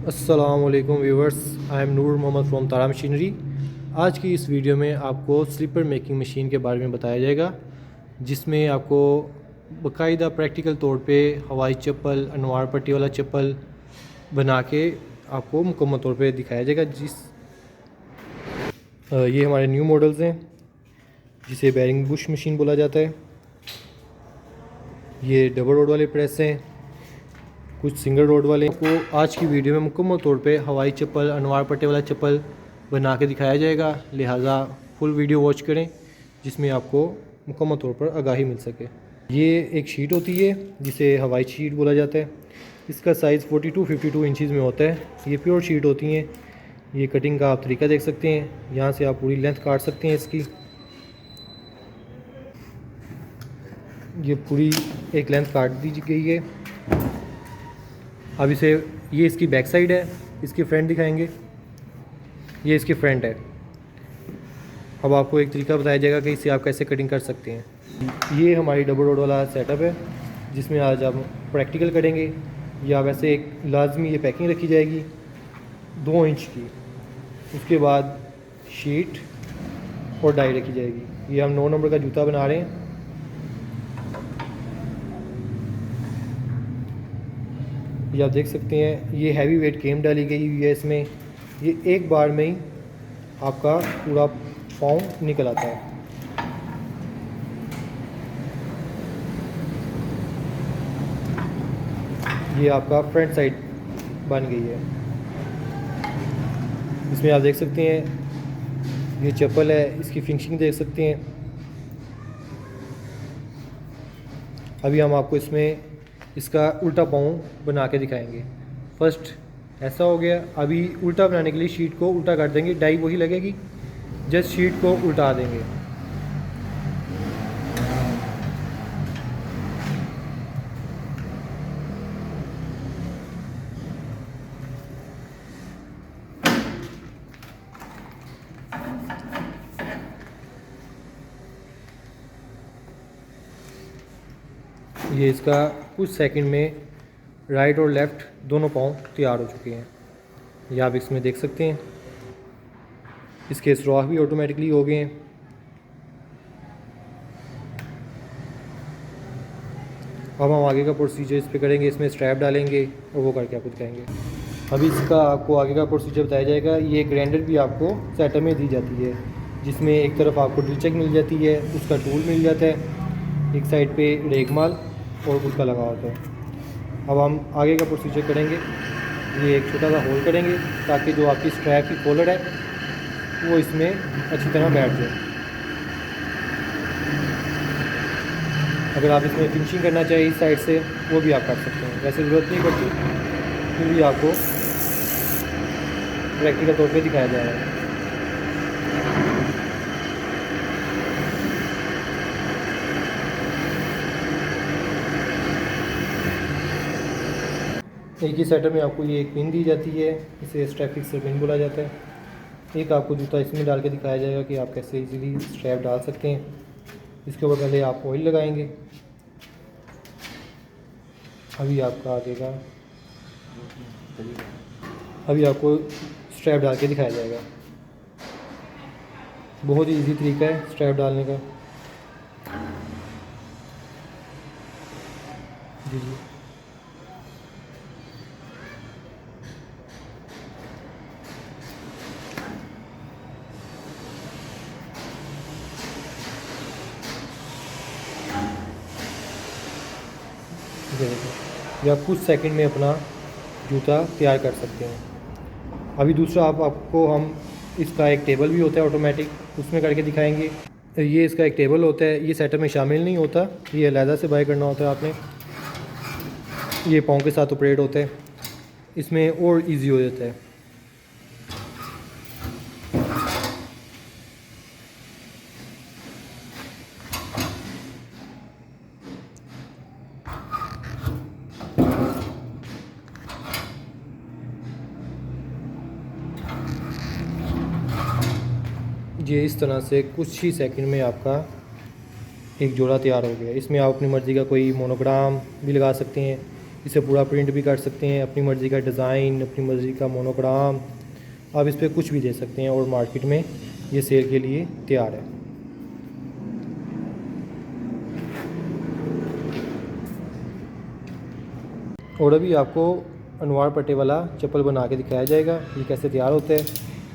अस्सलामुअलैकुम viewers, I am Noor Mohammad from Tara Machinery. आज की इस वीडियो में आपको स्लीपर मेकिंग मशीन के बारे में बताया जाएगा, जिसमें आपको बाकायदा प्रैक्टिकल तौर पे हवाई चप्पल, अनवार पट्टी वाला चप्पल बना के आपको मुकम्मल तौर पे दिखाया जाएगा। ये हमारे न्यू मॉडल्स हैं, जिसे बैरिंग बुश मशीन बोला जाता है। ये डबल रोड वाले प्रेस हैं, कुछ सिंगल रोड वाले को आज की वीडियो में मुकम्मल तौर पे हवाई चप्पल, अनवार पट्टे वाला चप्पल बना के दिखाया जाएगा। लिहाजा फुल वीडियो वॉच करें, जिसमें आपको मुकम्मल तौर पर आगाही मिल सके। ये एक शीट होती है जिसे हवाई शीट बोला जाता है। इसका साइज़ 42-52 इंचज़ में होता है। ये प्योर शीट होती हैं। ये कटिंग का आप तरीका देख सकते हैं, यहाँ से आप पूरी लेंथ काट सकते हैं इसकी। ये पूरी एक लेंथ काट दी गई है। अब इसे, ये इसकी बैक साइड है, इसकी फ्रंट दिखाएंगे। ये इसकी फ्रंट है। अब आपको एक तरीका बताया जाएगा कि इसे आप कैसे कटिंग कर सकते हैं। ये हमारी डबल रोड वाला सेटअप है, जिसमें आज हम प्रैक्टिकल करेंगे। या वैसे एक लाजमी ये पैकिंग रखी जाएगी 2 इंच की। उसके बाद शीट और डाई रखी जाएगी। ये हम 9 नंबर का जूता बना रहे हैं। ये आप देख सकते हैं, ये हैवी वेट केम डाली गई हुई है इसमें। ये एक बार में ही आपका पूरा पाँव निकल आता है। ये आपका फ्रंट साइड बन गई है। इसमें आप देख सकते हैं, ये चप्पल है, इसकी फिनिशिंग देख सकते हैं। अभी हम आपको इसमें इसका उल्टा पाँव बना के दिखाएंगे। फर्स्ट ऐसा हो गया। अभी उल्टा बनाने के लिए शीट को उल्टा कर देंगे, डाई वही लगेगी, जस्ट शीट को उल्टा देंगे। ये इसका कुछ सेकंड में राइट और लेफ़्ट दोनों पाँव तैयार हो चुके हैं। ये आप इसमें देख सकते हैं। इसके सुराख भी ऑटोमेटिकली हो गए हैं। अब हम आगे का प्रोसीजर इस पे करेंगे। इसमें स्ट्रैप डालेंगे और वो करके आपको दिखाएंगे। अभी इसका आपको आगे का प्रोसीजर बताया जाएगा। ये ग्राइंडर भी आपको सेटअप में दी जाती है, जिसमें एक तरफ आपको ड्रिल चेक मिल जाती है, उसका टूल मिल जाता है, एक साइड पे रेगमाल और उसका लगा होता है। अब हम आगे का प्रोसीजर करेंगे। ये एक छोटा सा होल करेंगे ताकि जो आपकी स्ट्रैप की कॉलर है वो इसमें अच्छी तरह बैठ जाए। अगर आप इसमें फिनिशिंग करना चाहिए इस साइड से, वो भी आप कर सकते हैं। वैसे ज़रूरत नहीं पड़ती, फिर भी आपको प्रैक्टिकल तौर पे दिखाया जा रहा है। एक ही सेटअप में आपको ये एक पिन दी जाती है, इसे स्ट्रैप फिक्सर पिन बोला जाता है। एक आपको जूता इसमें डाल के दिखाया जाएगा कि आप कैसे इजीली स्ट्रैप डाल सकते हैं। इसके ऊपर पहले आप ऑयल लगाएंगे। अभी आपका आगेगा, अभी आपको स्ट्रैप डाल के दिखाया जाएगा। बहुत ही इजी तरीका है स्ट्रैप डालने का। जी जी। ये देखो, ये आप कुछ सेकंड में अपना जूता तैयार कर सकते हैं। अभी दूसरा आपको हम इसका एक टेबल भी होता है ऑटोमेटिक, उसमें करके दिखाएंगे। ये इसका एक टेबल होता है, ये सेटअप में शामिल नहीं होता, ये अलहदा से बाय करना होता है आपने। ये पाँव के साथ ऑपरेट होता है, इसमें और इजी हो जाता है। ये इस तरह से कुछ ही सेकंड में आपका एक जोड़ा तैयार हो गया। इसमें आप अपनी मर्ज़ी का कोई मोनोग्राम भी लगा सकते हैं इसे पूरा प्रिंट भी कर सकते हैं, अपनी मर्ज़ी का डिज़ाइन, अपनी मर्ज़ी का मोनोग्राम, आप इस पर कुछ भी दे सकते हैं और मार्केट में ये सेल के लिए तैयार है। और अभी आपको अनवार पट्टे वाला चप्पल बना के दिखाया जाएगा, ये कैसे तैयार होता है।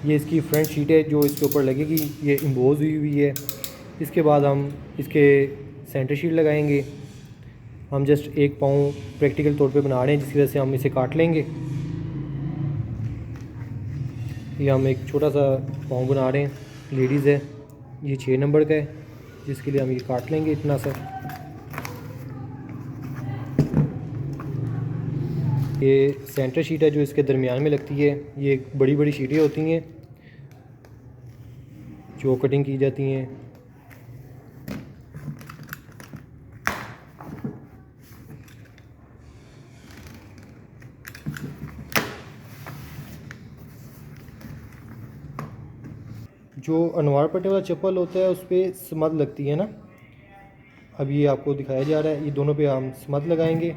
ये इसकी फ्रंट शीट है जो इसके ऊपर लगेगी, ये इम्बोज हुई है। इसके बाद हम इसके सेंटर शीट लगाएंगे। हम जस्ट एक पाँव प्रैक्टिकल तौर पे बना रहे हैं, जिसकी वजह से हम इसे काट लेंगे। ये हम एक छोटा सा पाँव बना रहे हैं, लेडीज़ है, ये 6 नंबर का है, जिसके लिए हम ये काट लेंगे इतना सा। ये सेंटर शीट है जो इसके दरमियान में लगती है। ये बड़ी बड़ी शीटें होती हैं जो कटिंग की जाती हैं। जो अनवार पट्टे वाला चप्पल होता है उस पर स्मद लगती है ना, अब ये आपको दिखाया जा रहा है। ये दोनों पे हम स्मद लगाएंगे।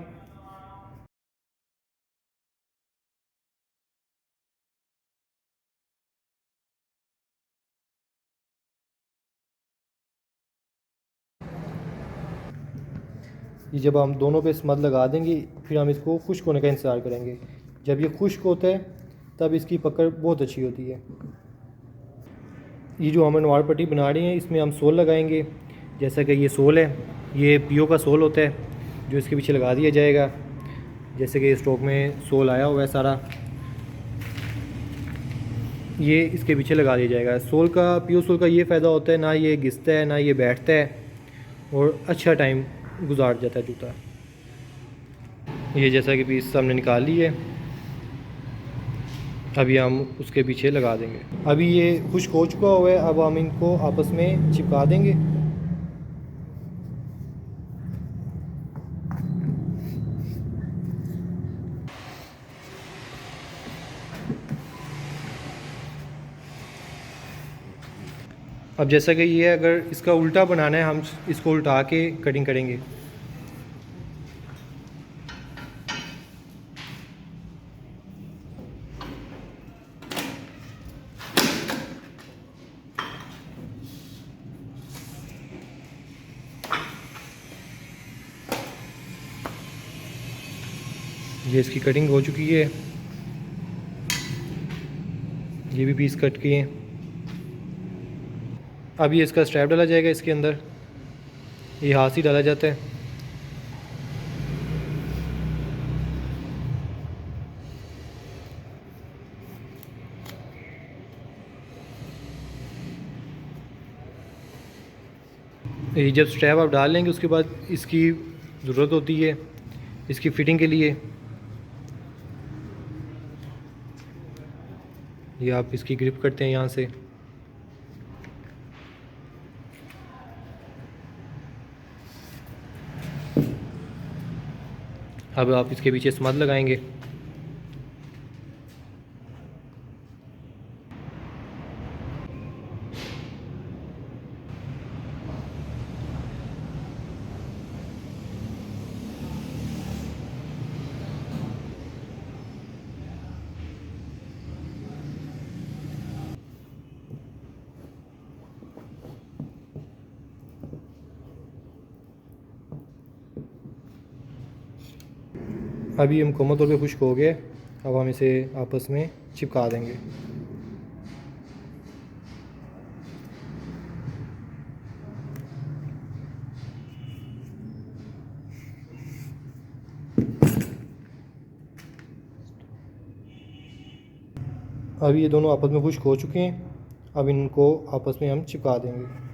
ये जब हम दोनों पे स्मद लगा देंगे, फिर हम इसको खुश्क होने का इंतज़ार करेंगे। जब ये खुश्क होता है तब इसकी पकड़ बहुत अच्छी होती है। ये जो हम अनवार पट्टी बना रहे हैं, इसमें हम सोल लगाएंगे। जैसा कि ये सोल है, ये पीओ का सोल होता है जो इसके पीछे लगा दिया जाएगा। जैसे कि स्टॉक में सोल आया हुआ है सारा, ये इसके पीछे लगा दिया जाएगा। सोल का, पीओ सोल का ये फ़ायदा होता है, ना ये घिसता है ना ये बैठता है, और अच्छा टाइम गुजार जाता है जूता। ये जैसा कि पीस हमने निकाल ली है, अभी हम उसके पीछे लगा देंगे। अभी ये खुश्क हो चुका हुआ है, अब हम इनको आपस में चिपका देंगे। अब जैसा कि ये अगर इसका उल्टा बनाना है, हम इसको उल्टा के कटिंग करेंगे। ये इसकी कटिंग हो चुकी है, ये भी पीस कट किए हैं। अब ये इसका स्ट्रैप डाला जाएगा इसके अंदर, ये हाथ से डाला जाता है। ये जब स्ट्रैप आप डाल लेंगे, उसके बाद इसकी ज़रूरत होती है इसकी फ़िटिंग के लिए। ये आप इसकी ग्रिप करते हैं यहाँ से। अब आप इसके पीछे स्मद लगाएंगे। अभी हम मुकम्मल तौर पे खुश्क हो गए, अब हम इसे आपस में चिपका देंगे। अभी ये दोनों आपस में खुश्क हो चुके हैं, अब इनको आपस में हम चिपका देंगे।